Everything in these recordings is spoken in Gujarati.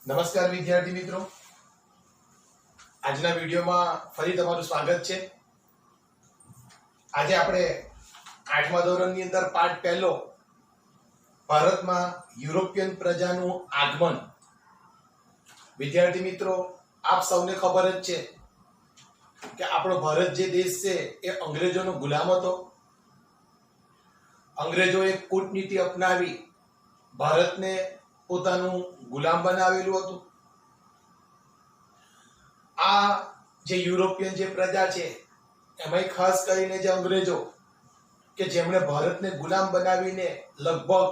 નમસ્કાર વિદ્યાર્થી મિત્રો, આજના વિડીયોમાં ફરી તમારું સ્વાગત છે। આજે આપણે 8મા ધોરણની અંદર પાઠ પહેલો ભારતમાં યુરોપિયન પ્રજાનું આગમન। વિદ્યાર્થી મિત્રો, આપ સૌને ખબર જ છે કે આપણો ભારત જે દેશ છે એ અંગ્રેજોનો ગુલામ હતો। અંગ્રેજોએ કૂટનીતિ અપનાવી ભારતને પોતાનું ગુલામ બનાવેલું હતું। આ જે યુરોપિયન જે પ્રજા છે એમાં ખાસ કરીને જે અંગ્રેજો કે જેમણે ભારતને ગુલામ બનાવીને લગભગ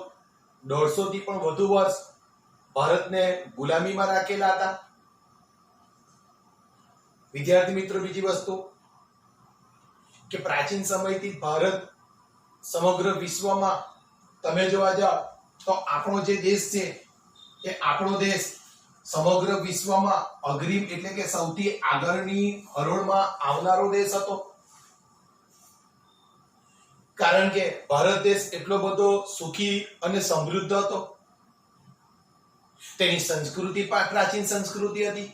150 થી પણ વધુ વર્ષ ભારતને ગુલામીમાં રાખેલા હતા। વિદ્યાર્થી મિત્રો, બીજી વસ્તુ કે પ્રાચીન સમયથી ભારત સમગ્ર વિશ્વમાં તમે જોવા જાઓ તો આપણો જે દેશ છે એ આપણો દેશ સમગ્ર વિશ્વમાં અગ્રીમ એટલે કે સૌથી આગળની હરોળમાં આવનારો દેશ હતો। કારણ કે ભારત દેશ એટલો બધો સુખી અને સમૃદ્ધ હતો। તેની સંસ્કૃતિ પણ પ્રાચીન સંસ્કૃતિ હતી।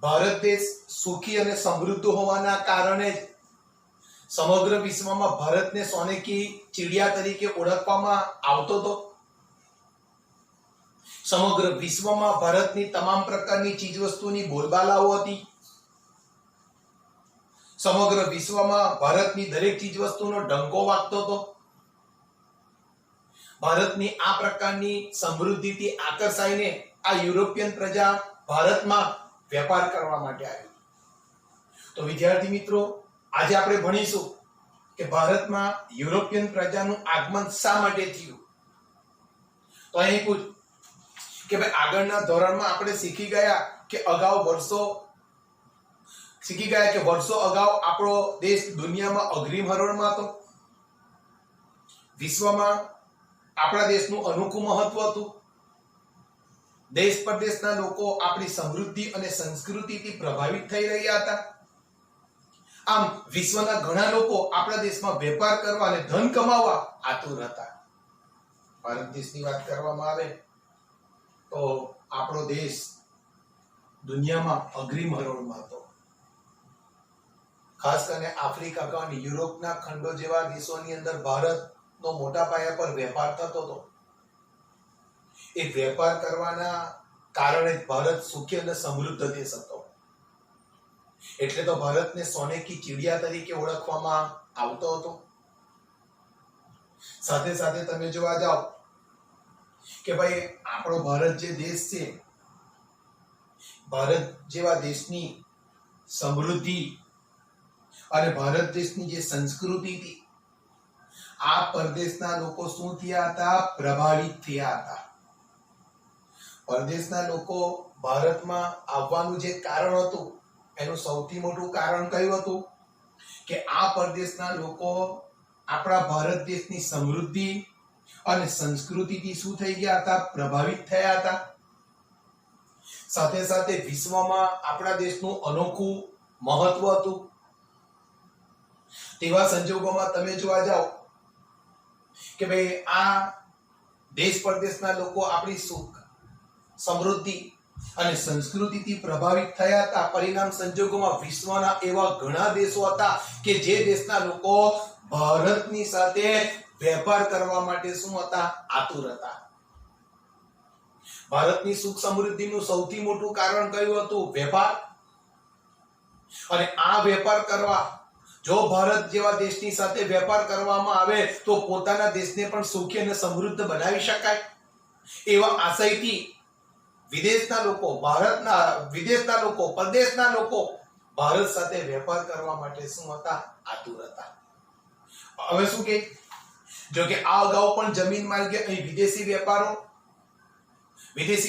ભારત દેશ સુખી અને સમૃદ્ધ હોવાના કારણે જ સમગ્ર વિશ્વમાં ભારતને સોને કી ચિડિયા તરીકે ઓળખવામાં આવતો હતો। સમગ્ર વિશ્વમાં ભારતની તમામ પ્રકારની ચીજવસ્તુની બોલબાલાઓ હતી। સમગ્ર વિશ્વમાં ભારતની દરેક ચીજવસ્તુનો ડંકો વાગતો હતો। ભારતની આ પ્રકારની સમૃદ્ધિથી આકર્ષાઈને આ યુરોપિયન પ્રજા ભારતમાં વેપાર કરવા માટે આવી। તો વિદ્યાર્થી મિત્રો, આજે આપણે ભણીશું કે ભારતમાં યુરોપિયન પ્રજાનું આગમન શા માટે થયું। તો અહીં પૂછ કે ભાઈ આગળના ધોરણમાં આપણે શીખી ગયા કે વર્ષો અગાઉ આપણો દેશ દુનિયામાં અગ્રીમ હરોળમાં હતો। વિશ્વમાં આપણા દેશનું અનોખું મહત્વ હતું। દેશ પરદેશના લોકો આપણી સમૃદ્ધિ અને સંસ્કૃતિથી પ્રભાવિત થઈ રહ્યા હતા। આમ વિશ્વના ઘણા લોકો આપણા દેશમાં વેપાર કરવા અને ધન કમાવા આતુર હતા। ભારત દેશની વાત કરવામાં આવે તો આપણો દેશ દુનિયામાં અગ્રીમ હરોળમાં હતો। ખાસ કરીને આફ્રિકા ખંડ, યુરોપના ખંડો જેવા દેશોની અંદર ભારતનો મોટા પાયા પર વેપાર થતો હતો। એ વેપાર કરવાના કારણે ભારત સુખી અને સમૃદ્ધ દેશ હતો। એટલે તો ભારતને સોને કી ચિડિયા તરીકે ઓળખવામાં આવતો હતો। સાથે સાથે તમે જોવા જાઓ કે ભાઈ આપણો ભારત જે દેશ છે, ભારત જેવા દેશની સમૃદ્ધિ અને ભારત દેશની જે સંસ્કૃતિ હતી, આ પરદેશના લોકો શું થયા હતા? પ્રભાવિત થયા હતા। પરદેશના લોકો ભારતમાં આવવાનું જે કારણ હતું એનું સૌથી મોટું કારણ કયું હતું કે આ પરદેશના લોકો આપણા ભારત દેશની સમૃદ્ધિ અને સંસ્કૃતિથી શું થઈ ગયા હતા? પ્રભાવિત થયા હતા। સાથે સાથે વિશ્વમાં આપણા દેશનું અનોખું મહત્વ હતું। તેવા સંજોગોમાં તમે જોવા જાઓ કે ભાઈ આ દેશ પરદેશના લોકો આપણી સુખ, સમૃદ્ધિ અને સંસ્કૃતિથી પ્રભાવિત થયા હતા। પરિણામ સંજોગોમાં વિશ્વના એવા ઘણા દેશો હતા કે જે દેશના લોકો ભારતની સાથે વેપાર કરવા માટે શું હતા? આતુર હતા। ભારતની સુખ સમૃદ્ધિનું સૌથી મોટું કારણ કયું હતું? વેપાર। અને આ વેપાર કરવા જો ભારત જેવા દેશની સાથે વેપાર કરવામાં આવે તો પોતાના દેશને પણ સુખી અને સમૃદ્ધ બનાવી શકાય। એવા આશયથી વિદેશના લોકો, પરદેશના લોકો ભારત સાથે વેપાર કરવા માટે શું હતા? આતુર હતા। હવે શું કે જો કે આ અગાઉ પણ જમીન માર્ગે અહીં વિદેશી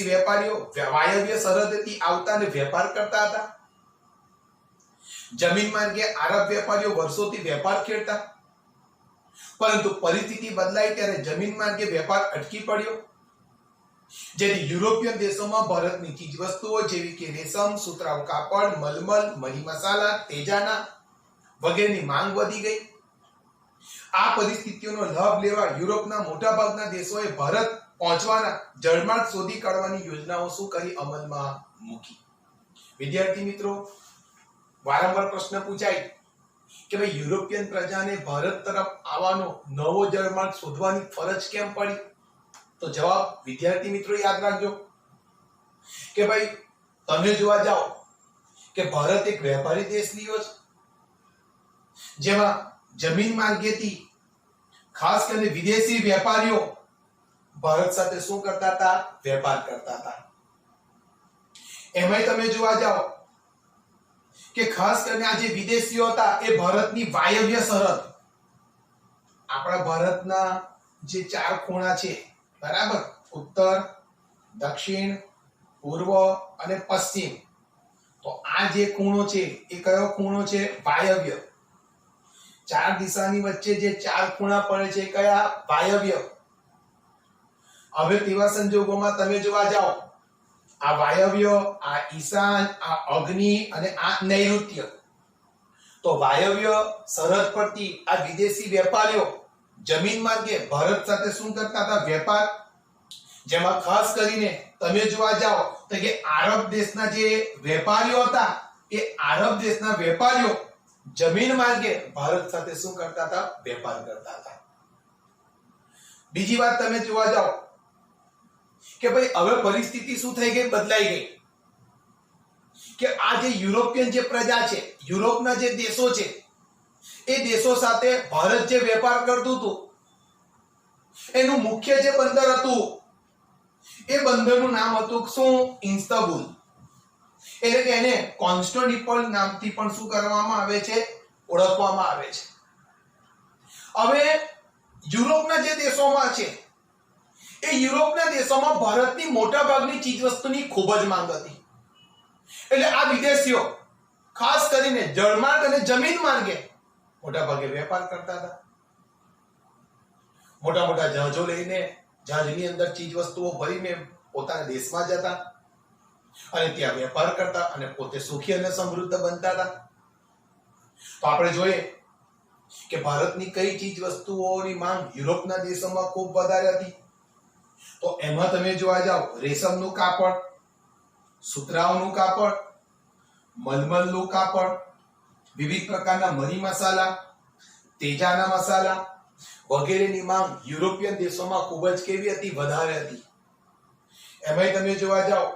વેપારીઓ વાયવ્ય સરહદેથી આવતા અને વેપાર કરતા હતા। જમીન માર્ગે આરબ વેપારીઓ વર્ષોથી વેપાર ખેડતા, પરંતુ પરિસ્થિતિ બદલાઈ ત્યારે જમીન માર્ગે વેપાર અટકી પડ્યો, જેથી યુરોપિયન દેશોમાં ભારતની ચીજવસ્તુઓ જેવી કે રેશમ, સુતરાઉ કાપડ, મલમલ, મરી મસાલા, તેજાના વગેરેની માંગ વધી ગઈ। આ પરિસ્થિતિઓનો લાભ લેવા યુરોપના મોટા ભાગના દેશોએ ભારત પહોંચવાના જળમાર્ગ શોધી કાઢવાની યોજનાઓ શું કરી અમલમાં મૂકી. વિદ્યાર્થી મિત્રો, વારંવાર પ્રશ્ન પૂછાય કે ભાઈ યુરોપિયન પ્રજાને ભારત તરફ આવવાનો નવો જળમાર્ગ શોધવાની ફરજ કેમ પડી? તો જવાબ વિદ્યાર્થી મિત્રો યાદ રાખજો કે ભાઈ તમે જોવા જાઓ કે ભારત એક વેપારી દેશ રહ્યો છે, જેમાં જમીન માર્ગેથી ખાસ કરીને વિદેશી વેપારીઓ ભારત સાથે શું કરતા હતા? વેપાર કરતા હતા. એમાંય તમે જોવા જાઓ કે ખાસ કરીને આ જે વિદેશીઓ હતા એ ભારતની વાયવ્ય સરહદ, આપણા ભારતના જે 4 ખૂણા છે બરાબર, ઉત્તર, દક્ષિણ, પૂર્વ અને પશ્ચિમ, તો આ જે ખૂણો છે એ કયો ખૂણો છે? વાયવ્ય. 4 દિશાની વચ્ચે જે 4 ખૂણા પડે છે કયા? વાયવ્ય. હવે તેવા સંજોગોમાં તમે જોવા જાઓ, આ વાયવ્ય, આ ઈશાન, આ અગ્નિ અને આ નૈઋત્ય, તો વાયવ્ય સરહદ પરથી આ વિદેશી વેપારીઓ જમીન માર્ગે ભારત સાથે શું કરતા હતા? વેપાર. જેમાં ખાસ કરીને તમે જોવા જાઓ તો કે આરબ દેશના જે વેપારીઓ હતા એ આરબ દેશના વેપારીઓ જમીન માર્ગે ભારત સાથે શું કરતા હતા? વેપાર કરતા હતા. બીજી વાત તમે જોવા જાઓ કે ભાઈ હવે પરિસ્થિતિ શું થઈ ગઈ? બદલાઈ ગઈ કે આ જે યુરોપિયન જે પ્રજા છે, યુરોપના જે દેશો છે, એ દેશો સાથે ભારત જે વેપાર કરતું હતું એનું મુખ્ય જે બંદર હતું એ બંદરનું નામ હતું શું? ઇસ્તાંબુલ. એટલે કે એને કોન્સ્ટાન્ટિનોપલ નામથી પણ શું કરવામાં આવે છે? ઓળખવામાં આવે છે. હવે યુરોપના જે દેશોમાં છે એ યુરોપના દેશોમાં ભારતની મોટા ભાગની ચીજવસ્તુની ખૂબ જ માંગ હતી. એટલે આ વિદેશીઓ ખાસ કરીને જળમાર્ગ અને જમીન માર્ગે મોટા ભાગે વેપાર કરતા હતા. મોટા મોટા જહાજો લઈને જહાજની અંદર ચીજવસ્તુઓ ભરીને પોતાના દેશમાં જતા અને ત્યાં વેપાર કરતા અને પોતે સુખી અને સમૃદ્ધ બનતા હતા. તો આપણે જોઈએ કે ભારતની કઈ ચીજવસ્તુઓની માંગ યુરોપના દેશોમાં ખૂબ વધારે હતી. તો એમાં તમે જોવા જાઓ, રેશમનું કાપડ, સુતરાઉનું કાપડ, મલમલનું કાપડ, વિવિધ પ્રકારના મરી મસાલા, તેજાના મસાલા વગેરેની માંગ યુરોપિયન દેશોમાં ખૂબ જ કેવી હતી? વધારે હતી. એમાંય તમે જોવા જાઓ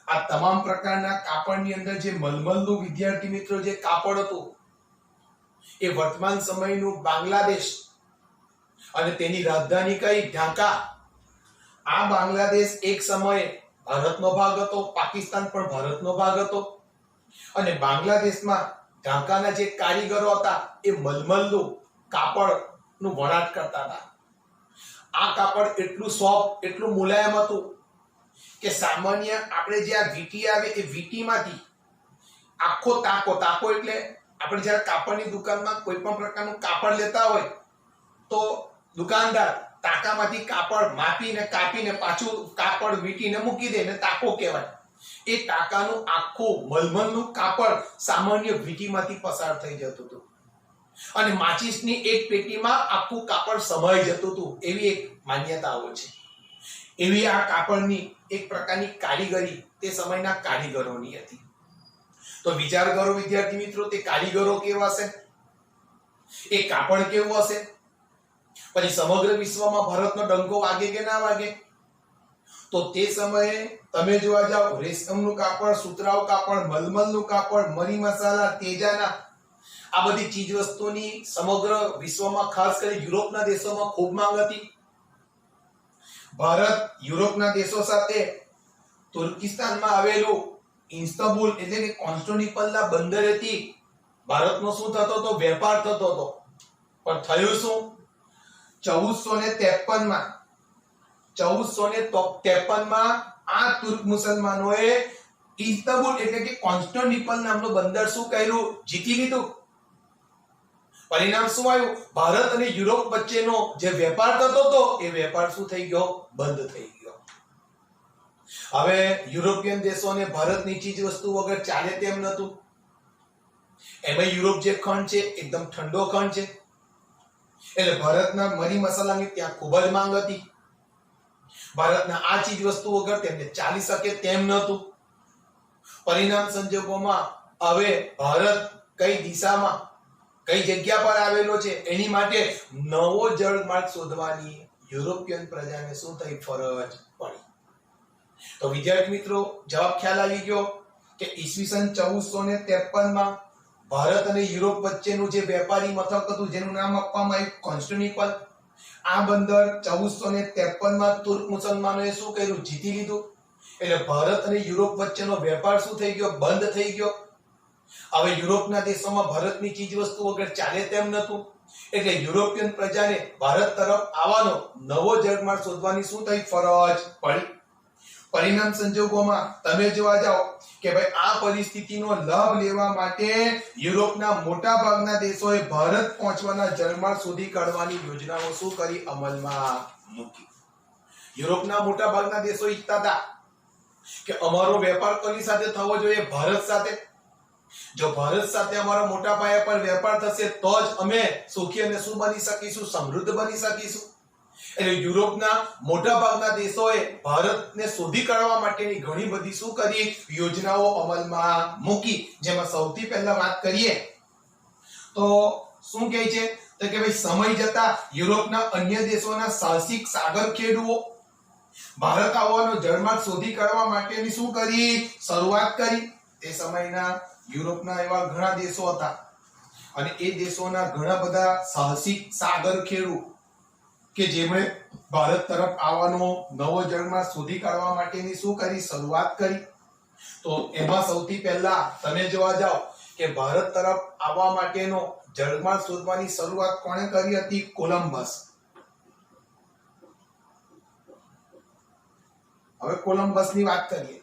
આ તમામ પ્રકારના કાપડની અંદર જે મલમલનું વિદ્યાર્થી મિત્રો જે કાપડ હતું એ વર્તમાન સમયનું બાંગ્લાદેશ અને તેની રાજધાની કઈ? ઢાકા. આ બાંગ્લાદેશ એક સમયે ભારતનો ભાગ હતો, પાકિસ્તાન પણ ભારતનો ભાગ હતો અને બાંગ્લાદેશમાં ઢાકાના જે કારીગરો હતા એ મલમલનું કાપડનું વણાટ કરતા હતા. આ કાપડ એટલું સોફ્ટ, એટલું મુલાયમ હતું કે સામાન્ય આપણે જે આ વીટી આવે એ વીટીમાંથી આખો તાકો એટલે આપણે જ્યારે કાપડની દુકાનમાં કોઈ પણ પ્રકારનું કાપડ લેતા હોય તો દુકાનદાર તાકામાંથી કાપડ માપીને કાપીને પાછું કાપડ વીટીને મૂકી દે ને તાકો કહેવાય. એ તાકાનું આખું મલમલનું કાપડ સામાન્ય વીટીમાંથી પસાર થઈ જતું હતું અને માચિસની એક પેટીમાં આખું કાપડ સમાઈ જતું હતું, એવી એક માન્યતાઓ છે. એવી આ કાપડની એક પ્રકારની કારીગરી તે સમયના કારીગરોની હતી. તો વિચાર કરો વિદ્યાર્થી મિત્રો, તે કારીગરો કેવા હશે? એ કાપડ કેવું હશે? પછી સમગ્ર વિશ્વમાં ભારતનો ડંકો વાગે કે ના વાગે? તો તે સમયે તમે જોવા જાઓ, રેશમનું કાપડ, સુતરાઉ કાપડ, મલમલનું કાપડ, મરી મસાલા, તેજાના આ બધી ચીજ વસ્તુની સમગ્ર વિશ્વમાં ખાસ કરીને યુરોપના દેશોમાં ખૂબ માંગ હતી. ભારત યુરોપના દેશો સાથે તુર્કિસ્તાનમાં આવેલું ઇસ્તાંબુલ એટલે કે કોન્સ્ટાન્ટિનોપલના બંદરેથી ભારતનો શું થતો હતો? વેપાર થતો હતો. પણ થયું શું? 1453માં આ તુર્ક મુસલમાનોએ ઇસ્તાંબુલ એટલે કે કોન્સ્ટાન્ટિનોપલ નામનું બંદર શું કર્યું? જીતી લીધું. પરિણામ શું આવ્યું? ભારત અને યુરોપ વચ્ચેનો જે વેપાર થતો હતો એ વેપાર શું થઈ ગયો? બંધ થઈ ગયો. હવે યુરોપિયન દેશોને ભારતની ચીજ વસ્તુ વગર ચાલે તેમ નહોતું. એમાં યુરોપ જે ખંડ છે એકદમ ઠંડો ખંડ છે એટલે ભારતના મરી મસાલાની ત્યાં ખૂબ જ માંગ હતી. ભારતના આ ચીજ વસ્તુ વગર તેમને ચાલી શકે તેમ નહોતું. પરિણામ સંજોગોમાં હવે ભારત કઈ દિશામાં કઈ જગ્યા પર આવેલો છે એની માટે નવો જળમાર્ગ શોધવાની યુરોપિયન પ્રજાને શું થઈ ફરજ પડી. તો વિદ્યાર્થી મિત્રો, જવાબ ખ્યાલ આવી ગયો કે ઈસવીસન 1453 માં ભારત અને યુરોપ વચ્ચેનું જે વેપારી મથક હતું જેનું નામ આપવામાં આવ્યું કોન્સ્ટેન્ટિનોપલ, આ બંદર 1453 માં તુર્ક મુસલમાનોએ શું કર્યું? જીતી લીધું. એટલે ભારત અને યુરોપ વચ્ચેનો વેપાર શું થઈ ગયો? બંધ થઈ ગયો. હવે યુરોપના દેશોમાં ભારતની ચીજ વસ્તુ વગર ચાલે તેમ નહોતું. એટલે યુરોપિયન પ્રજાને ભારત તરફ આવવાનો નવો જળમાર્ગ શોધવાની શું થઈ ફરજ પડી. પરિણામ સંજોગોમાં તમે જોવા જાઓ કે ભાઈ આ પરિસ્થિતિનો લાભ લેવા માટે યુરોપના મોટા ભાગના દેશોએ ભારત પહોંચવાના જળમાર્ગ શોધી કાઢવાની યોજનાઓ શું કરી? અમલમાં મૂકી. યુરોપના મોટા ભાગના દેશો ઈચ્છતા હતા કે અમારો વેપાર કોની સાથે થવો જોઈએ? ભારત સાથે. જો ભારત સાથે અમારો મોટા પાયા પર વેપાર થશે તો જ અમે સુખી અને શું બની શકીશું? સમૃદ્ધ બની શકીશું. એટલે યુરોપના મોટા ભાગના દેશોએ ભારતને શોધી કાઢવા માટેની ઘણી બધી શું કરી? યોજનાઓ અમલમાં મૂકી. જેમાં સૌથી પહેલા વાત કરીએ તો શું કહે છે? તો કે ભાઈ સમય જતા યુરોપના અન્ય દેશોના સાહસિક સાગરખેડુઓ ભારત આવવાનો જળમાર્ગ શોધી કાઢવા માટેની શું કરી? શરૂઆત કરી. તે સમયના યુરોપના એવા ઘણા દેશો હતા અને એ દેશોના ઘણા બધા સાહસિક સાગરખેડુ કે જેમણે ભારત તરફ આવવાનો નવો જળમાર્ગ શોધી કાઢવા માટેની શું કરી? શરૂઆત કરી. તો એમાં સૌથી પહેલા તમે જોવા જાઓ કે ભારત તરફ આવવા માટેનો જળમાર્ગ શોધવાની શરૂઆત કોણે કરી હતી? કોલંબસ. હવે કોલંબસની વાત કરીએ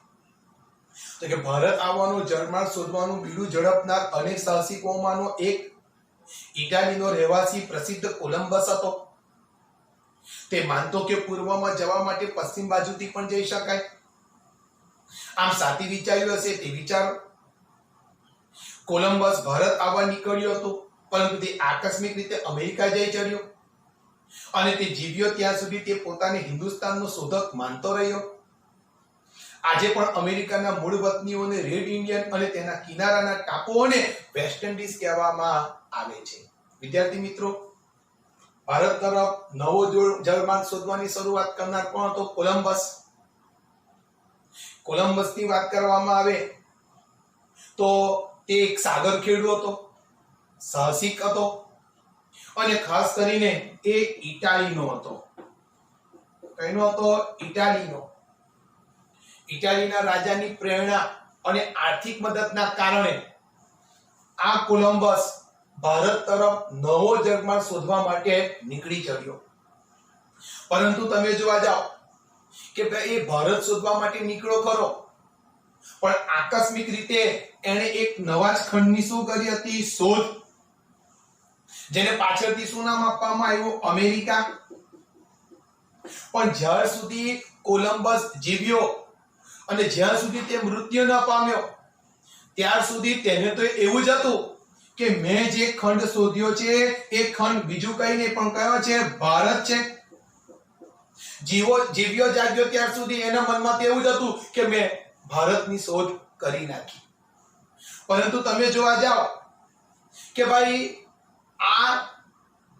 તો કે ભારત આવવાનો જળમાર્ગ શોધવાનું બીડું ઝડપનાર અનેક સાહસિકોમાંનો એક ઇટાલીનો રહેવાસી પ્રસિદ્ધ કોલંબસ હતો. તે માનતો કે પૂર્વમાં જવા માટે પશ્ચિમ બાજુથી પણ જઈ શકાય. આમ સાથી વિચાર્યું હશે તે વિચારો. કોલંબસ ભારત આવવા નીકળ્યો હતો પરંતુ તે આકસ્મિક રીતે અમેરિકા જઈ ચડ્યો અને તે જીવ્યો ત્યાં સુધી તે પોતાને હિન્દુસ્તાનનો શોધક માનતો રહ્યો. આજે પણ અમેરિકાના મૂળ વતનીઓને રેડ ઇન્ડિયન અને તેના કિનારાના ટાપુઓને વેસ્ટ ઇન્ડિઝ કહેવામાં આવે છે. વિદ્યાર્થી મિત્રો, ભારત તરફ નવો જળમાર્ગ શોધવાની શરૂઆત કરનાર કોણ હતો? કોલંબસ. કોલંબસની વાત કરવામાં આવે તો તે એક સાગરખેડુ હતો, સાહસિક હતો અને ખાસ કરીને એ ઇટાલીનો હતો. કઈનો હતો? ઇટાલીનો. ઇટાલીના રાજાની પ્રેરણા અને આર્થિક મદદના કારણે આ કોલંબસ ભારત તરફ નવો જળમાર્ગ શોધવા માટે નીકળી ચડ્યો. પરંતુ તમે જોવા જાઓ કે ભાઈ એ ભારત શોધવા માટે નીકળ્યો ખરો, પણ આકસ્મિક રીતે એણે એક નવા જ ખંડની શું કરી હતી? શોધ. જેને પાછળથી શું નામ આપવામાં આવ્યું? અમેરિકા. પણ જ્યાર સુધી કોલંબસ જીવ્યો અને જ્યાં સુધી તે મૃત્યુ ન પામ્યો ત્યાર સુધી તેને તો એવું જ હતું કે મેં જે ખંડ શોધ્યો છે એ ખંડ બીજું કઈ નહીં પણ કયો છે? ભારત છે. જીવ્યો જાગ્યો ત્યાર સુધી એના મનમાં તેવું જ હતું કે મેં ભારતની શોધ કરી નાખી. પરંતુ તમે જોવા જાઓ કે ભાઈ આ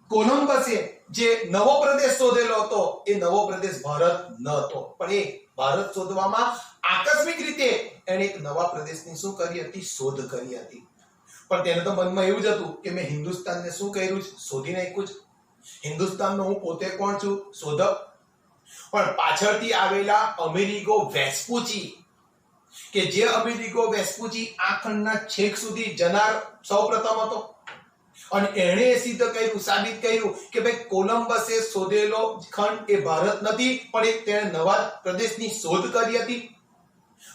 કોલંબસે જે નવો પ્રદેશ શોધેલો હતો એ નવો પ્રદેશ ભારત ન હતો, પણ એ ભારત શોધવામાં આકસ્મિક રીતે એને એક નવા પ્રદેશની શું કરી હતી? શોધ કરી હતી. પણ તેને તો મનમાં એવું જ હતું કે મેં હિન્દુસ્તાનને શું કર્યું છે? શોધી નાખ્યું છે. હિન્દુસ્તાનનો હું પોતે કોણ છું? શોધક. પણ પાછળથી આવેલા અમેરિગો વેસ્પુચી કે જે અમેરિગો વેસ્પુચી આ ખંડના છેક સુધી જનાર સૌપ્રથમ હતો અને એણે સિદ્ધ કર્યું, સાબિત કર્યું કે ભાઈ કોલંબસે શોધેલો ખંડ એ ભારત નથી પણ એક તેણે નવા પ્રદેશની શોધ કરી હતી.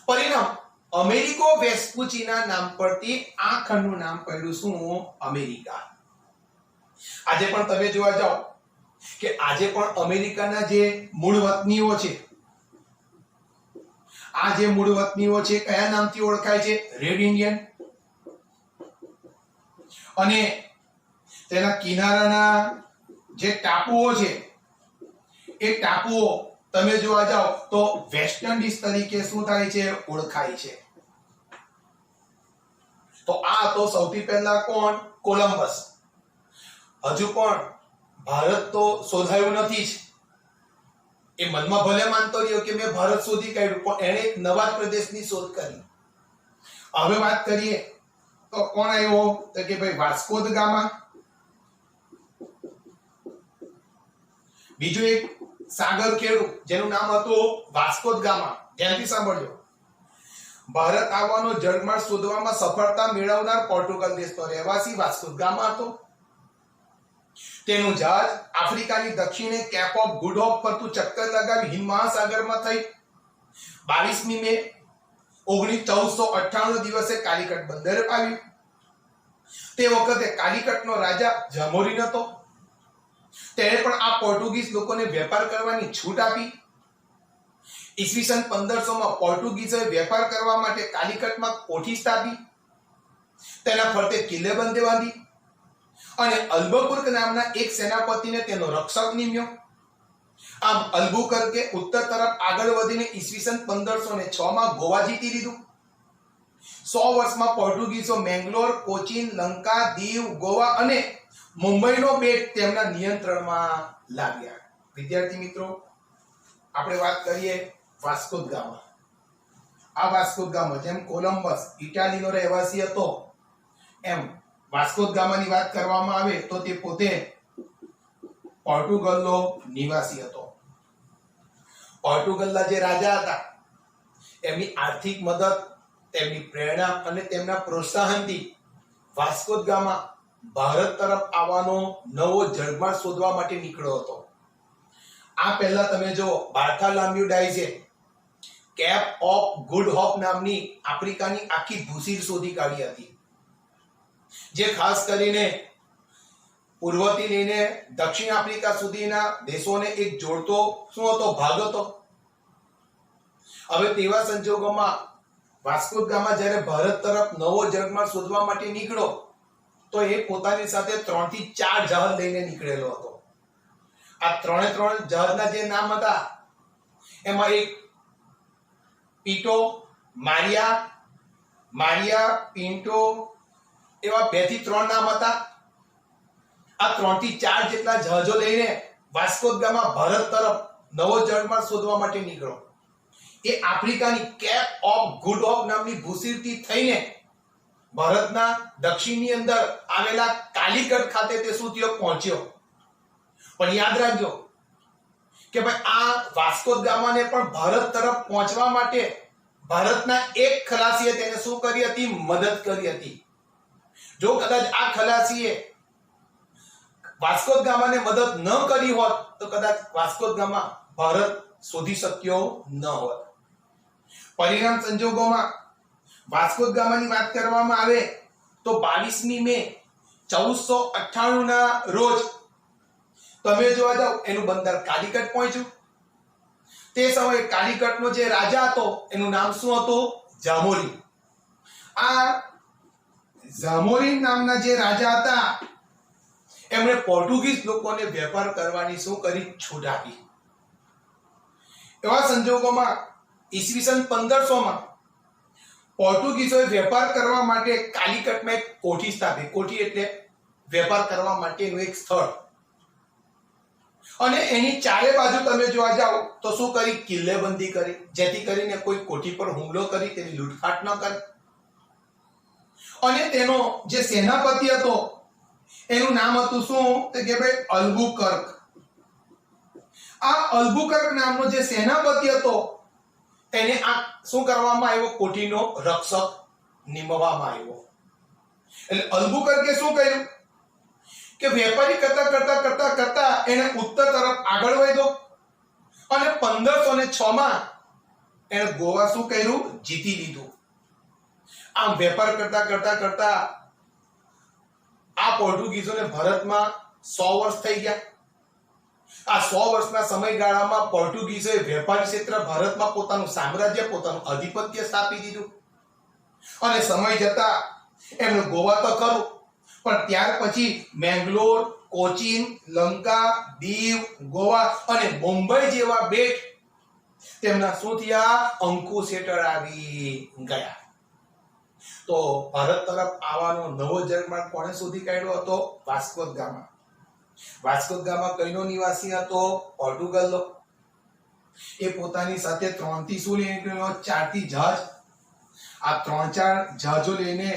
પરિણામ અમેરિકો વેસ્પુચીના નામ પરથી આ ખંડનું નામ પડ્યું શું? અમેરિકા. આજે પણ તમે જોવા જાઓ કે આજે પણ અમેરિકાના જે મૂળ વતનીઓ છે, આ જે મૂળ વતનીઓ છે કયા નામથી ઓળખાય છે? Red Indian. અને તેના કિનારાના જે ટાપુઓ છે એ ટાપુઓ તમે જોવા જાઓ તો વેસ્ટ ઇન્ડિઝ તરીકે શું થાય છે, ઓળખાય છે. તો આ તો સૌથી પહેલા કોણ, કોલંબસ. હજુ પણ ભારત તો શોધાયું નથી જ. એ મનમાં ભલે માનતો રહ્યો કે મેં ભારત શોધી કાઢ્યું, પણ એણે એક નવા પ્રદેશની શોધ કરી. હવે વાત કરીએ તો કોણ આવ્યો, તો કે ભાઈ વાસ્કો દ ગામા. બીજો એક સાગર ખેડુ જેનું નામ હતું વાસ્કો દ ગામા. ધ્યાનથી સાંભળજો. ભારત આવવાનો જળમાર્ગ શોધવામાં સફળતા મેળવનાર પોર્ટુગલ દેશનો રહેવાસી વાસ્કો દ ગામા હતો. તેનું જહાજ આફ્રિકાની દક્ષિણે કેપ ઓફ ગુડ હોપ ફરતું ચક્કર લગાવી હિન્દ મહાસાગરમાં થઈ 22મી મે 1498 દિવસે કાલિકટ બંદરે આવ્યું. તે વખતે કાલિકટનો રાજા જામોરીન હતો. તેણે પણ આ પોર્ટુગીઝ લોકોને વેપાર કરવાની છૂટ આપી. ઈસવીસન 1500 માં પોર્ટુગીઝોએ વેપાર કરવા માટે કાલિકટમાં કોઠી સ્થાપી. તેના ફરતે કિલ્લેબંધી બાંધી અને અલ્બુકર્ક નામના એક સેનાપતિને તેનો રક્ષક નિમ્યો. આમ અલ્બુકર્કે ઉત્તર તરફ આગળ વધીને ઈસવીસન 1506 માં ગોવા જીતી લીધું. 100 વર્ષમાં પોર્ટુગીઝો મેંગ્લોર, કોચીન, લંકા, દીવ, ગોવા અને મુંબઈનો બેટ તેમના નિયંત્રણમાં લાવ્યા. વિદ્યાર્થી મિત્રો, આપણે વાત કરીએ વાસ્કો દ ગામા. આ વાસ્કો દ ગામા જેમ કોલંબસ ઇટાલીનો રહેવાસી હતો, એમ વાસ્કો દ ગામાની વાત કરવામાં આવે તો તે પોતે પોર્ટુગલનો નિવાસી હતો. પોર્ટુગલના જે રાજા હતા, એમની આર્થિક મદદ, તેમની પ્રેરણા અને તેમના પ્રોત્સાહનથી વાસ્કો દ ગામા ભારત તરફ આવવાનો નવો જળમાર્ગ શોધવા માટે નીકળ્યો હતો. આ પહેલા તમે જો બાર્થોલોમ્યુ ડાયઝે કેપ ઓફ ગુડ હોપ નામની આફ્રિકાની આખી ભૂસીર શોધી કાઢી હતી, જે ખાસ કરીને પૂર્વથી લઈને દક્ષિણ આફ્રિકા સુધીના દેશોને એક જોડતો શું હતો, ભાગ હતો. હવે તેવા સંજોગોમાં વાસ્કો દ ગામા જ્યારે ભારત તરફ નવો જળમાર્ગ શોધવા માટે નીકળ્યો તો એ પોતાની સાથે 3 થી 4 જહાજ લઈને નીકળેલો હતો. આ 3 જહાજના જે નામ હતા એમાં એક પીટો, મારિયા, પિન્ટો, એવા 2 થી 3 નામ હતા. આ 3 થી 4 જેટલા જહાજો લઈને વાસ્કો દ ગામા ભારત તરફ નવો જળમાર્ગ શોધવા માટે નીકળ્યો. એ આફ્રિકાની કેપ ઓફ ગુડ હોપ નામની ભૂસીરથી થઈને ભારતના દક્ષિણની અંદર આવેલા કાલિકટ ખાતે તે શું થયો, પહોંચ્યો. પણ યાદ રાખજો કે ભાઈ આ વાસ્કો દ ગામાને પણ ભારત તરફ પહોંચવા માટે ભારતના એક ખલાસીએ તેને શું કરી હતી, મદદ કરી હતી. જો કદાચ આ ખલાસીએ વાસ્કો દ ગામાને મદદ ન કરી હોત તો કદાચ વાસ્કો દ ગામા ભારત શોધી શક્યો ન હોત. પરિણામ સંજોગોમાં વાસ્કો દ ગામાની વાત કરવામાં આવે તો 22મી મે 1498 ના રોજ તમે જોવા જાઓ એનું બંદર કાલિકટ પહોંચ્યું. તે સમયે કાલિકટનો જે રાજા હતો એનું નામ શું હતું, જામોરી. આ જામોરી નામના જે રાજા હતા એમણે પોર્ટુગીઝ લોકોને વેપાર કરવાની શું કરી, છૂટ આપી. એવા સંજોગોમાં ઈસવીસન 1500 માં પોર્ટુગીઝોએ વેપાર કરવા માટે કાલિકટમાં એક કોઠી સ્થાપી. કોઠી એટલે વેપાર કરવા માટેનું એક સ્થળ. અને એની ચારે બાજુ તમે જોવા જાઓ તો શું કરી, કિલ્લેબંધી કરી, જેથી કરીને કોઈ કોઠી પર હુમલો કરી તેની લૂંટફાટ ન કરે. અને તેનો જે સેનાપતિ હતો એનું નામ હતું શું, તો કે ભાઈ અલ્બુકર્ક. આ અલ્બુકર્ક નામનો જે સેનાપતિ હતો એને આ શું કરવામાં આવ્યો, કોઠીનો રક્ષક નિમવામાં આવ્યો. એટલે અલ્બુકર્કે શું કર્યું કે વેપારી કરતા એને ઉત્તર તરફ આગળ વધ્યો અને 1506 માં એને ગોવા શું કર્યું, જીતી લીધું. આમ વેપાર કરતા આ પોર્ટુગીઝોને ભારતમાં 100 વર્ષ થઈ ગયા. આ 100 વર્ષના સમયગાળામાં પોર્ટુગીઝોએ વેપારી ક્ષેત્ર ભારતમાં પોતાનું સામ્રાજ્ય, પોતાનું આધિપત્ય સ્થાપી દીધું. અને સમય જતા એમનું ગોવા તો ખરું, પણ ત્યાર પછી મેંગ્લોર, કોચીન, લંકા, દીવ, ગોવા અને મુંબઈ જેવા બેટ તેમના શું થયા? અંકુશ હેઠળ આવી ગયા. તો ભારત તરફ આવવાનો નવો જળમાર્ગ કોણે શોધી કાઢ્યો હતો? Vasco da Gama. Vasco da Gama કઈનો નિવાસી હતો? પોર્ટુગલનો. એ પોતાની સાથે 3 થી શું લઈને નીકળ્યો? 4 થી જહાજ. આ 3-4 જહાજો લઈને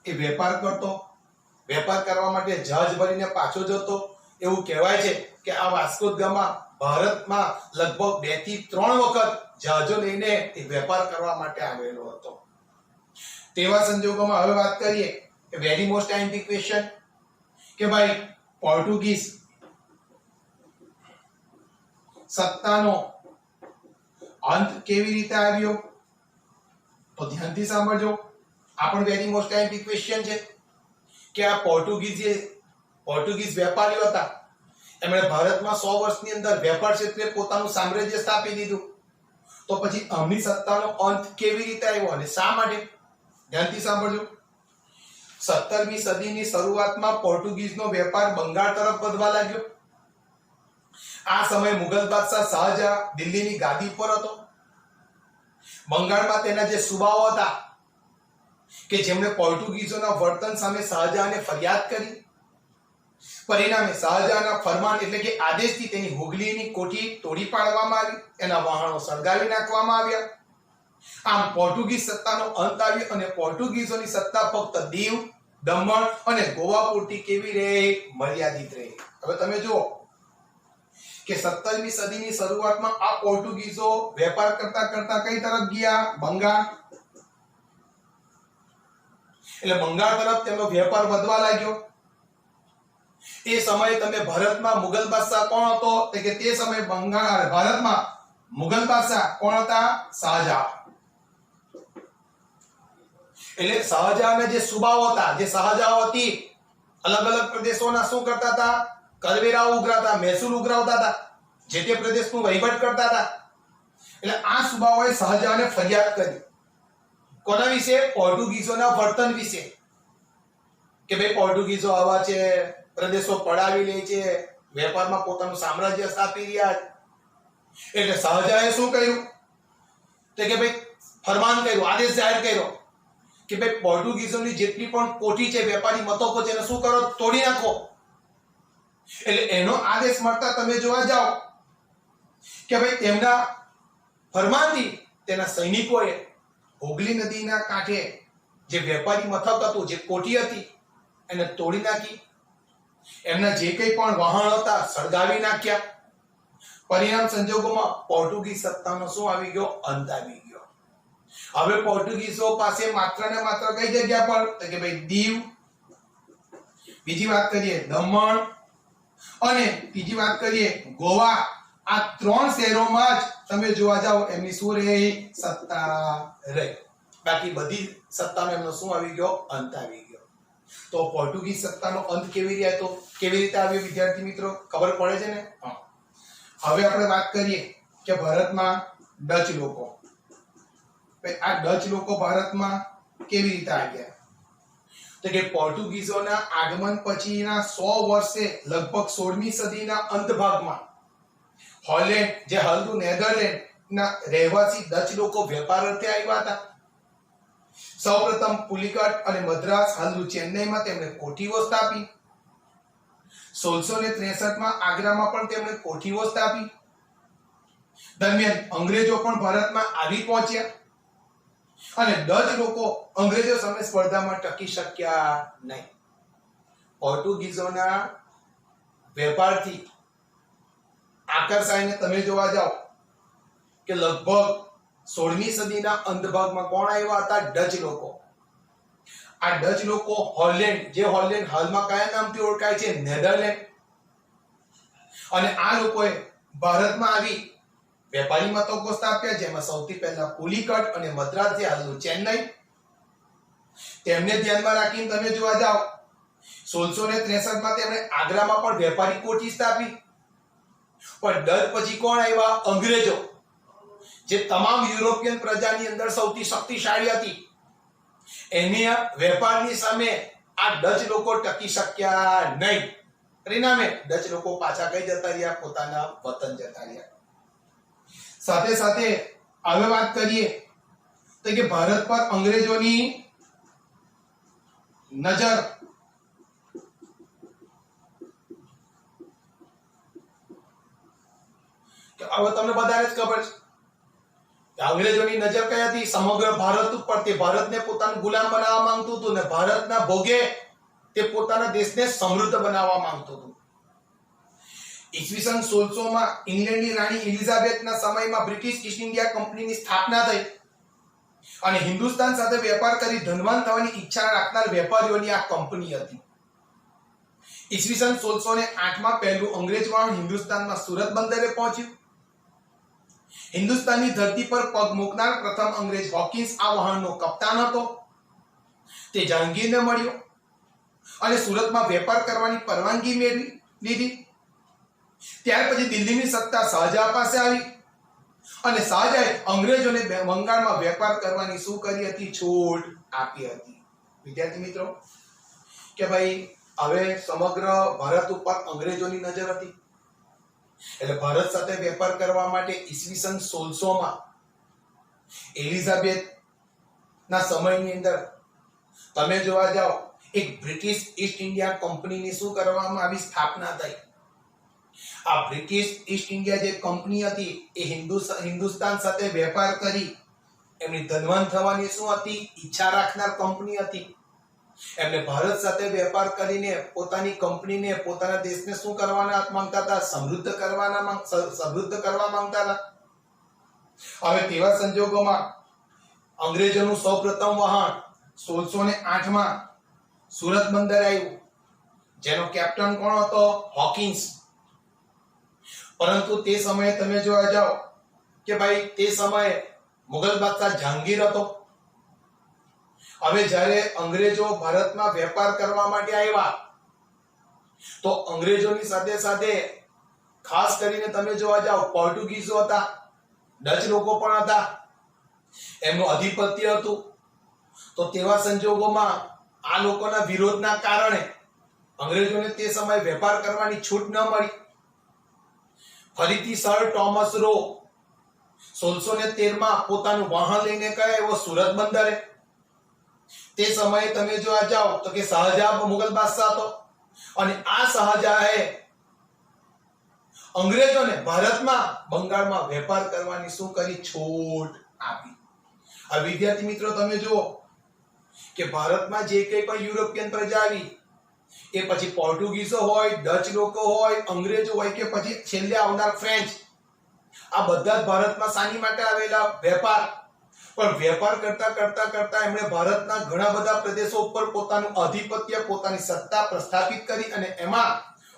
એ વેપાર કરતો. વેપાર કરવા માટે જહાજ ભરીને પાછો જતો. એવું કહેવાય છે કે આ વાસ્કો દ ગામા ભારતમાં લગભગ 2 થી 3 વખત જહાજો લઈને એ વેપાર કરવા માટે આવેલો હતો. તેવા સંજોગોમાં હવે વાત કરીએ કે વેરી મોસ્ટ આઈએમપી ક્વેશ્ચન કે ભાઈ પોર્ટુગીઝ સત્તાનો અંત કેવી રીતે આવ્યો? તો ધ્યાનથી સાંભળજો. આ પણ વેરી મોસ્ટ આઈએમપી ક્વેશ્ચન છે કે આ પોર્ટુગીઝ વેપારીઓ હતા. એમણે ભારતમાં 100 વર્ષની અંદર વેપાર ક્ષેત્રે પોતાનું સામ્રાજ્ય સ્થાપી દીધું. તો પછી આમની સત્તાનો અંત કેવી રીતે આવ્યો અને શા માટે? ધ્યાનથી સાંભળજો. 17મી સદીની શરૂઆતમાં પોર્ટુગીઝનો વેપાર બંગાળ તરફ વધવા લાગ્યો. આ સમયે મુગલ બાદશાહ શાહજહાં દિલ્હીની ગાદી પર હતો. બંગાળમાં તેના જે સુબાઓ હતા કે જેમણે પોર્ટુગીઝોના વર્તન સામે શાહજહાંને ફરિયાદ કરી. પરિણામે શાહજહાંના ફરમાન એટલે કે આદેશથી તેની હુગલીની કોઠી તોડી પાડવામાં આવી. એના વહાણો સળગાવી નાખવામાં આવ્યા. આમ પોર્ટુગીઝ સત્તાનો અંત આવ્યો અને પોર્ટુગીઝોની સત્તા ફક્ત દીવ, દમણ અને ગોવા પૂરતી કેવી રહી? મર્યાદિત રહી. હવે તમે જુઓ કે 17મી સદીની શરૂઆતમાં આ પોર્ટુગીઝો વેપાર કરતા કરતા કઈ તરફ ગયા? બંગાળ. એટલે બંગાળ તરફ તેમનો વેપાર વધવા લાગ્યો. એ સમયે તમે ભારતમાં મુગલ બાદશાહ કોણ હતો? કે તે સમયે ભારતમાં મુગલ બાદશાહ કોણ હતા? શાહજહાં. એટલે શાહજહાંના જે સુબાઓ હતા, જે શાહજહાં હતી, અલગ અલગ પ્રદેશોના શું કરતા હતા? કરવેરાઓ ઉઘરાવતા, મહેસૂલ ઉઘરાવતા હતા, જે તે પ્રદેશનું વહીવટ કરતા હતા. એટલે આ સુબાઓએ શાહજહાંને ફરિયાદ કરી. કોના વિશે? પોર્ટુગીઝોના વર્તન વિશે. કે ભાઈ પોર્ટુગીઝો આવા છે, પ્રદેશો પડાવી લે છે, વેપારમાં પોતાનું સામ્રાજ્ય સ્થાપી રહ્યા છે. એટલે શાહજહાંએ શું કર્યું? કે ભાઈ ફરમાન કર્યું, આદેશ જાહેર કર્યો કે ભાઈ પોર્ટુગીઝોની જેટલી પણ કોઠી છે, વેપારી મથકો છે, એને શું કરો? તોડી નાખો. એટલે એનો આદેશ મળતા તમે જોવા જાઓ કે ભાઈ તેમના ફરમાનથી તેના સૈનિકોએ હુગલી નદીના કાંઠે જે વેપારી મથક હતું, જે કોઠી હતી, એને તોડી નાખી. એમના જે કંઈ પણ વાહન હતા સળગાવી નાખ્યા. પરિણામ સંજોગોમાં પોર્ટુગીઝ સત્તાનો શું આવી ગયો? અંત આવી ગયો. હવે પોર્ટુગીઝો પાસે માત્ર ને માત્ર કઈ જગ્યા પર? તો કે ભાઈ દીવ, બીજી વાત કરીએ દમણ, અને ત્રીજી વાત કરીએ ગોવા. આ 3 શહેરોમાં જ તમે જોવા જાઓ એમની શું રહી? સત્તા રહી. બાકી બધી સત્તાનો એમનો શું આવી ગયો? અંત આવી ગયો. તો પોર્ટુગીઝ સત્તાનો અંત કેવી રીતે આવ્યો? વિદ્યાર્થી મિત્રો ખબર પડે છે ને? હવે આપણે વાત કરીએ કે ભારતમાં ડચ લોકો. આ ડચ લોકો ભારતમાં કેવી રીતે આવ્યા? તો કે પોર્ટુગીઝોના આગમન પછીના 100 વર્ષે લગભગ 16મી સદીના અંત ભાગમાં હોલેન્ડ, જે હાલનું નેધરલેન્ડના રહેવાસી ડચ લોકો વેપાર અર્થે આવ્યા હતા. સૌપ્રથમ પુલિકાટ અને મદ્રાસ, હાલનું ચેન્નઈમાં તેમણે કોઠીઓ સ્થાપી. 1663માં આગ્રામાં પણ તેમણે કોઠીઓ સ્થાપી. દરમિયાન અંગ્રેજો પણ ભારતમાં આવી પહોંચ્યા અને ડચ લોકો અંગ્રેજો સામે સ્પર્ધામાં ટકી શક્યા નહીં. પોર્ટુગીઝોના વેપારથી આકર્ષાઈને તમે જોવા જાઓ કે લગભગ 16મી સદીના અંતભાગમાં કોણ આવ્યા હતા? ડચ લોકો. આ ડચ લોકો હોલેન્ડ, જે હોલેન્ડ હાલમાં કયા નામથી ઓળખાય છે? નેધરલેન્ડ. અને આ લોકોએ ભારતમાં આવી વેપારી મથકો સ્થાપ્યા, જેમાં સૌથી પહેલા પુલિકાટ અને મદ્રાસ, જે હાલનું ચેન્નઈ. તેમને ધ્યાનમાં રાખીને તમે જોવા જાઓ 1663માં તેમણે આગ્રામાં પણ વેપારી કોઠી સ્થાપી. પણ ડચ પછી કોણ આવ્યા? અંગ્રેજો, જે તમામ યુરોપિયન પ્રજાની અંદર સૌથી શક્તિશાળી હતી. એની વેપારની સામે આ ડચ લોકો ટકી શક્યા નહીં. પરિણામે ડચ લોકો પાછા કઈ જતા રહ્યા? પોતાના વતન જતા રહ્યા. સાથે સાથે હવે વાત કરીએ તો કે ભારત પર અંગ્રેજોની નજર કે હવે તમને બધાને જ ખબર છે કે અંગ્રેજોની નજર કઈ હતી? સમગ્ર ભારત ઉપર. તે ભારતને પોતાનું ગુલામ બનાવવા માંગતું હતું ને ભારતના ભોગે તે પોતાના દેશને સમૃદ્ધ બનાવવા માંગતું હતું. ઈસવીસન 1600 માં ઇંગ્લેન્ડની રાણી એલિઝાબેથના સમયમાં બ્રિટિશ ઈસ્ટ ઇન્ડિયા કંપનીની સ્થાપના થઈ અને હિન્દુસ્તાન સાથે વેપાર કરી ધનવાન થવાની ઈચ્છા રાખનાર વેપારીઓની આ કંપની હતી. ઈસવીસન 1608 માં પહેલું અંગ્રેજ વહાણ હિન્દુસ્તાનમાં સુરત બંદરે પહોંચ્યું. હિન્દુસ્તાનની ધરતી પર પગ મૂકનાર પ્રથમ અંગ્રેજ હોકિન્સ આ વહાણનો કપ્તાન હતો. તે જહાંગીરને મળ્યો અને સુરતમાં વેપાર કરવાની પરવાનગી મેળવી લીધી. ત્યાર પછી દિલ્હીની સત્તા શાહજહાં પાસે આવી અને શાહજહાએ અંગ્રેજોને બંગાળમાં વેપાર કરવાની શું કરી હતી? છૂટ આપી હતી. વિદ્યાર્થી મિત્રો કે ભાઈ હવે સમગ્ર ભારત ઉપર અંગ્રેજોની નજર હતી એટલે ભારત સાથે વેપાર કરવા માટે ઈસવીસન 1600 માં એલિઝાબેથ ના સમયની અંદર તમે જોવા જાઓ એક બ્રિટિશ ઈસ્ટ ઇન્ડિયા કંપનીની શું કરવામાં આવી? સ્થાપના થઈ. આ બ્રિટિશ ઈસ્ટ ઇન્ડિયા જે કંપની હતી એ હિન્દુસ્તાન સાથે વેપાર કરી એમની ધનવાન થવાની શું હતી? ઈચ્છા રાખનાર કંપની હતી. એમને ભારત સાથે વેપાર કરીને પોતાની કંપનીને પોતાના દેશને શું કરવાના માંગતા હતા? સમૃદ્ધ કરવા માંગતા હતા. હવે તેવા સંજોગોમાં અંગ્રેજોનું સૌપ્રથમ વહાણ 1608 માં સુરત બંદર આવ્યું જેનો કેપ્ટન કોણ હતો? હોકિન્સ. પરંતુ તે સમયે તમે જોવા જાઓ કે ભાઈ તે સમયે મુગલ બાદશાહ જહાંગીર હતો. હવે જ્યારે અંગ્રેજો ભારતમાં વેપાર કરવા માટે આવ્યા તો અંગ્રેજોની સાથે સાથે ખાસ કરીને તમે જોવા જાઓ પોર્ટુગીઝો હતા, ડચ લોકો પણ હતા, એમનું આધિપત્ય હતું. તો તેવા સંજોગોમાં આ લોકોના વિરોધના કારણે અંગ્રેજોને તે સમયે વેપાર કરવાની છૂટ ન મળી. ફરીથી સર ટોમસ રો 1613 માં પોતાનું વાહન લઈને ગયા એવો સુરત બંદરે. તે સમયે તમે જોવા જાઓ તો કે શાહજહાં મુગલ બાદશાહ હતો અને આ શાહજહાએ અંગ્રેજોને ભારતમાં બંગાળમાં વેપાર કરવાની શું કરી? છૂટ આપી. આ વિદ્યાર્થી મિત્રો તમે જુઓ કે ભારતમાં જે કંઈ પણ યુરોપિયન પ્રજા આવી એ પછી પોર્ટુગીઝો હોય, ડચ લોકો હોય, અંગ્રેજો હોય કે પછી છેલ્લે આવનાર ફ્રેન્ચ, આ બધા જ ભારતમાં શાની માટે આવેલા? વેપાર. પણ વેપાર કરતા એમણે ભારતના ઘણા બધા પ્રદેશો ઉપર પોતાનું આધિપત્ય, પોતાની સત્તા પ્રસ્થાપિત કરી અને એમાં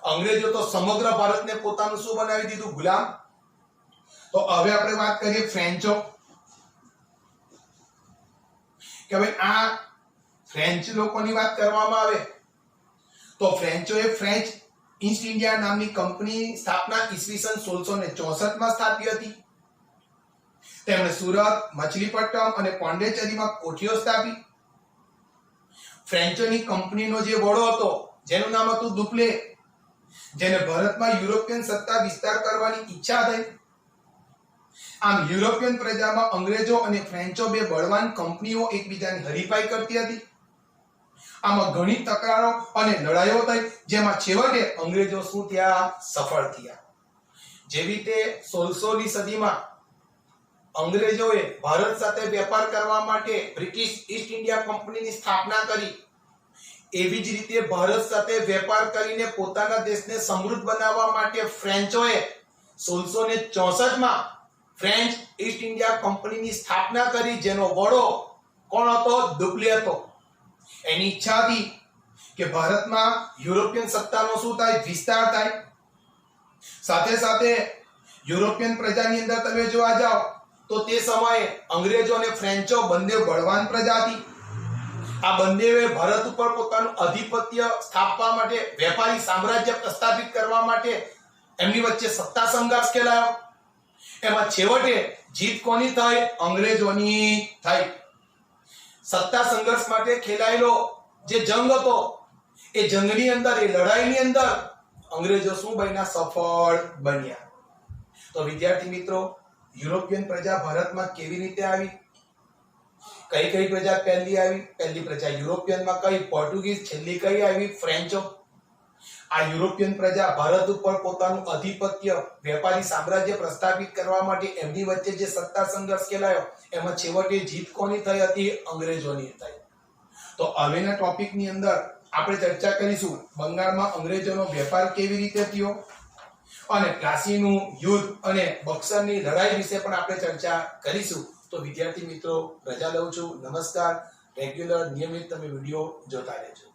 અંગ્રેજો તો સમગ્ર ભારતને પોતાનું શું બનાવી દીધું? ગુલામ. તો હવે આપણે વાત કરીએ ફ્રેન્ચો કે ભાઈ આ ફ્રેન્ચ લોકોની વાત કરવામાં આવે તો ફ્રેન્ચોએ ફ્રેન્ચ ઈસ્ટ ઇન્ડિયા નામની કંપની સ્થાપના ઈસવીસન 1664 માં સ્થાપી હતી. તેમણે સુરત, મછલીપટ્ટમ અને પોંડિચેરીમાં કોઠીઓ સ્થાપી. ફ્રેન્ચોની કંપનીનો જે વડો હતો જેનું નામ હતું દુપ્લે, જેને ભારતમાં યુરોપિયન સત્તા વિસ્તાર કરવાની ઈચ્છા થઈ. આમ યુરોપિયન પ્રજામાં અંગ્રેજો અને ફ્રેન્ચો બે બળવાન કંપનીઓ એકબીજાની હરીફાઈ કરતી હતી. આમાં ઘણી તકરારો અને લડાઈઓ થઈ જેમાં છેવટે અંગ્રેજો શું થયા? સફળ થયા. જેવી રીતે 1600ની સદીમાં અંગ્રેજોએ ભારત સાથે વેપાર કરવા માટે બ્રિટિશ ઈસ્ટ ઇન્ડિયા કંપનીની સ્થાપના કરી, એવી જ રીતે ભારત સાથે વેપાર કરીને પોતાના દેશને સમૃદ્ધ બનાવવા માટે ફ્રેન્ચોએ 1664 માં ફ્રેન્ચ ઈસ્ટ ઇન્ડિયા કંપનીની સ્થાપના કરી જેનો વડો કોણ હતો? દુપ્લે હતો. એની ઈચ્છા હતી કે ભારતમાં યુરોપિયન સત્તાનો શું થાય? વિસ્તાર થાય. સાથે સાથે યુરોપિયન પ્રજાની અંદર તમે જોવા જાઓ તો તે સમયે અંગ્રેજો અને ફ્રેન્ચો બંને બળવાન પ્રજા હતી. આ બંનેએ ભારત ઉપર પોતાનું આધિપત્ય સ્થાપવા માટે, વેપારી સામ્રાજ્ય પ્રસ્થાપિત કરવા માટે એમની વચ્ચે સત્તા સંઘર્ષ ખેલાયો. એમાં છેવટે જીત કોની થઈ? અંગ્રેજોની થઈ. સત્તા સંઘર્ષ માટે ખેલાયેલો જે જંગ હતો એ જંગની અંદર, એ લડાઈની અંદર અંગ્રેજો શું બન્યા? સફળ બન્યા. તો વિદ્યાર્થી મિત્રો યુરોપિયન પ્રજા ભારતમાં કેવી રીતે આવી? કઈ કઈ પ્રજા પહેલી આવી? પહેલી પ્રજા યુરોપિયનમાં કઈ? પોર્ટુગીઝ. છેલ્લી કઈ આવી? ફ્રેન્ચો. આ યુરોપિયન પ્રજા ભારત ઉપર પોતાનું આધિપત્ય, વેપારી સામ્રાજ્ય પ્રસ્થાપિત કરવા માટે એમની વચ્ચે જે સત્તા સંઘર્ષ ખેલાયો, એમાં છેવટે જીત કોની થઈ હતી? અંગ્રેજોની થઈ. તો હવેના ટોપિકની અંદર આપણે ચર્ચા કરીશું બંગાળમાં અંગ્રેજોનો વેપાર કેવી રીતે થયો, અને પ્લાસીનું યુદ્ધ અને બક્સરની લડાઈ વિશે પણ આપણે ચર્ચા કરીશું. તો વિદ્યાર્થી મિત્રો, રજા લઉં છું. નમસ્કાર. રેગ્યુલર નિયમિત તમે વિડીયો જોતા રહેજો.